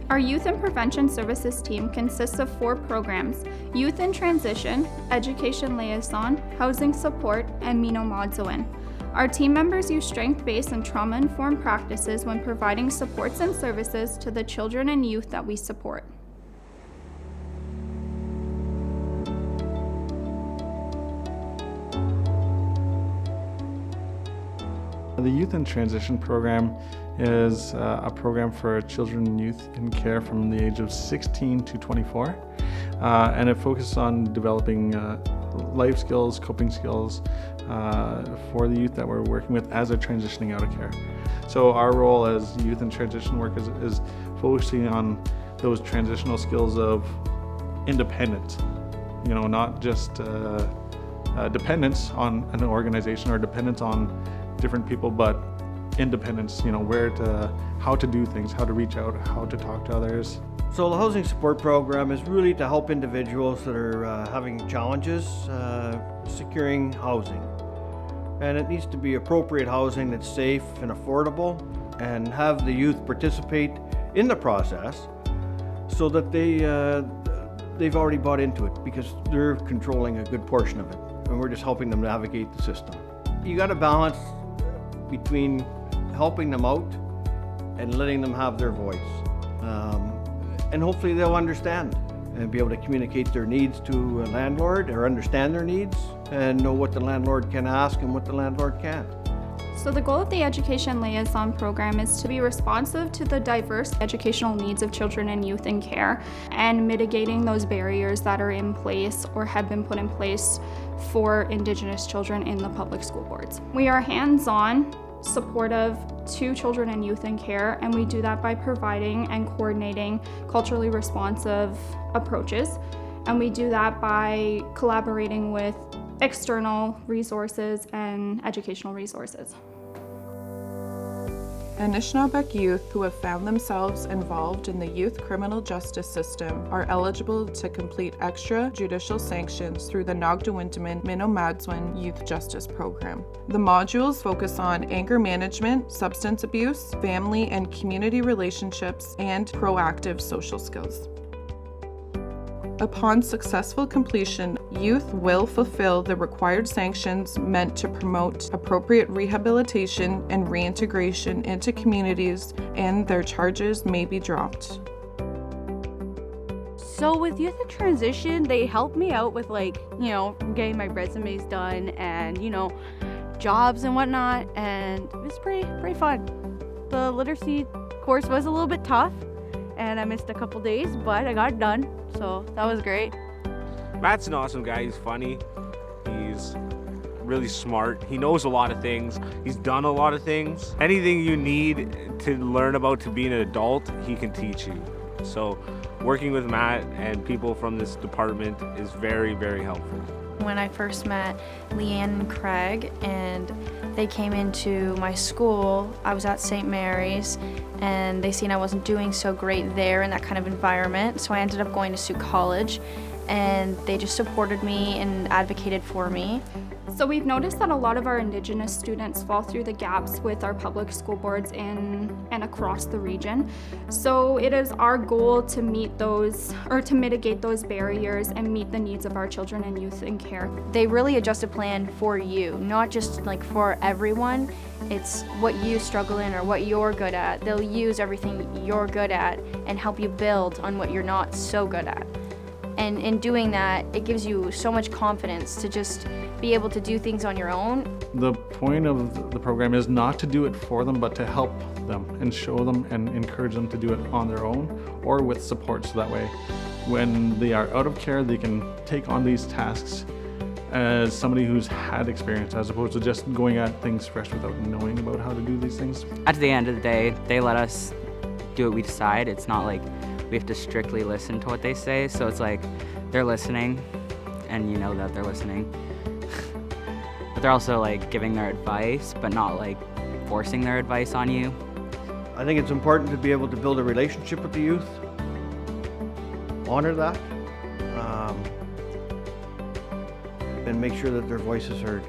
Our Youth and Prevention Services team consists of 4 programs: Youth in Transition, Education Liaison, Housing Support, and Mino Madzwin. Our team members use strength-based and trauma-informed practices when providing supports and services to the children and youth that we support. The Youth in Transition program is a program for children and youth in care from the age of 16 to 24, and it focuses on developing life skills, coping skills for the youth that we're working with as they're transitioning out of care. So our role as youth in transition work is focusing on those transitional skills of independence, not just dependence on an organization or dependence on different people, but independence, how to do things, how to reach out, how to talk to others. So the housing support program is really to help individuals that are having challenges securing housing. And it needs to be appropriate housing that's safe and affordable, and have the youth participate in the process so that they've already bought into it, because they're controlling a good portion of it, and we're just helping them navigate the system. You got to balance between helping them out and letting them have their voice. And hopefully they'll understand and be able to communicate their needs to a landlord, or understand their needs and know what the landlord can ask and what the landlord can't. So the goal of the Education Liaison program is to be responsive to the diverse educational needs of children and youth in care, and mitigating those barriers that are in place or have been put in place for Indigenous children in the public school boards. We are hands-on, supportive to children and youth in care, and we do that by providing and coordinating culturally responsive approaches, and we do that by collaborating with external resources and educational resources. Anishnawbek youth who have found themselves involved in the youth criminal justice system are eligible to complete extra-judicial sanctions through the Nogdawindamin Mino Madzwin Youth Justice Program. The modules focus on anger management, substance abuse, family and community relationships, and proactive social skills. Upon successful completion, youth will fulfill the required sanctions meant to promote appropriate rehabilitation and reintegration into communities, and their charges may be dropped. So with Youth in Transition, they helped me out with getting my resumes done and, jobs and whatnot, and it was pretty fun. The literacy course was a little bit tough, and I missed a couple days, but I got it done, so that was great. Matt's an awesome guy. He's funny. He's really smart. He knows a lot of things. He's done a lot of things. Anything you need to learn about to be an adult, he can teach you. So working with Matt and people from this department is very, very helpful. When I first met Leanne and Craig, and they came into my school, I was at St. Mary's, and they seen I wasn't doing so great there in that kind of environment, so I ended up going to Sault College, and they just supported me and advocated for me. So we've noticed that a lot of our Indigenous students fall through the gaps with our public school boards in and across the region. So it is our goal to mitigate those barriers and meet the needs of our children and youth in care. They really adjust a plan for you, not just for everyone. It's what you struggle in or what you're good at. They'll use everything you're good at and help you build on what you're not so good at. And in doing that, it gives you so much confidence to just be able to do things on your own. The point of the program is not to do it for them, but to help them and show them and encourage them to do it on their own or with support, so that way when they are out of care, they can take on these tasks as somebody who's had experience, as opposed to just going at things fresh without knowing about how to do these things. At the end of the day, they let us do what we decide. It's not like we have to strictly listen to what they say, so it's like they're listening and you know that they're listening. But they're also giving their advice, but not forcing their advice on you. I think it's important to be able to build a relationship with the youth, honor that, and make sure that their voice is heard.